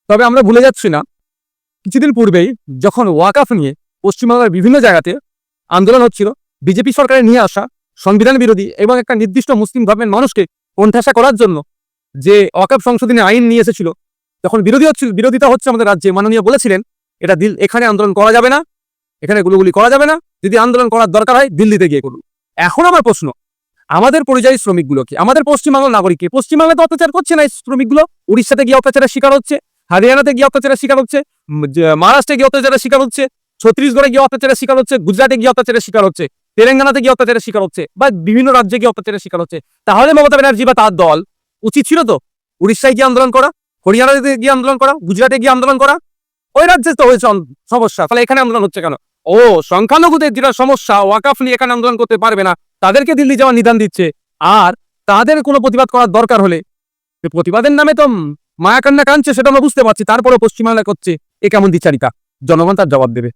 তবে আমরা ভুলে যাচ্ছি না, কিছুদিন পূর্বেই যখন ওয়াকাফ নিয়ে পশ্চিমবাংলার বিভিন্ন জায়গাতে আন্দোলন হচ্ছিল, বিজেপি সরকারের নিয়ে আসা সংবিধান বিরোধী এবং একটা নির্দিষ্ট মুসলিম ধর্মের মানুষকে কোণঠাসা করার জন্য যে ওয়াকাফ সংশোধনী আইন নিয়ে এসেছিল, যখন বিরোধিতা হচ্ছে আমাদের রাজ্যে, মাননীয় বলেছিলেন এটা এখানে আন্দোলন করা যাবে না, এখানে গুলোগুলি করা যাবে না, যদি আন্দোলন করার দরকার হয় দিল্লিতে গিয়ে করুন। এখন আমার প্রশ্ন, আমাদের পরিযায়ী শ্রমিকগুলোকে, আমাদের পশ্চিমবাংলার নাগরিককে, পশ্চিমবাংলাতে অত্যাচার করছে না শ্রমিকগুলো? উড়িষ্যাতে গিয়ে অত্যাচারের শিকার হচ্ছে, হরিয়ানাতে গিয়ে অত্যাচারের শিকার হচ্ছে, মহারাষ্ট্রে গিয়ে অত্যাচারের শিকার হচ্ছে, ছত্তিশগড়ে গিয়ে অত্যাচারের শিকার হচ্ছে, গুজরাটে গিয়ে অত্যাচারের শিকার হচ্ছে, তেলেঙ্গানাতে গিয়ে অত্যাচারের শিকার হচ্ছে, বা বিভিন্ন রাজ্যে গিয়ে অত্যাচারের শিকার হচ্ছে। তাহলে মমতা ব্যানার্জি বা তার দল উচিত ছিল তো উড়িষ্যায় গিয়ে আন্দোলন করা, হরিয়ানাতে গিয়ে আন্দোলন করা, গুজরাটে গিয়ে আন্দোলন করা। ওই রাজ্যে তো হয়েছে সমস্যা, তাহলে এখানে আন্দোলন হচ্ছে কেন? ও, সংখ্যালঘুদের যেটা সমস্যা, ওয়াকাফ নিয়ে এখানে আন্দোলন করতে পারবে না, তাদেরকে দিল্লি যাওয়ার নিদান দিচ্ছে। আর তাদের কোনো প্রতিবাদ করার দরকার হলে প্রতিবাদের নামে তো মায়াকান্না কাঁদছে, সেটা আমরা বুঝতে পারছি, তারপরেও পশ্চিমবাংলা করছে। এ কেমন দ্বিচারিতা? জনগণ তার জবাব দেবে।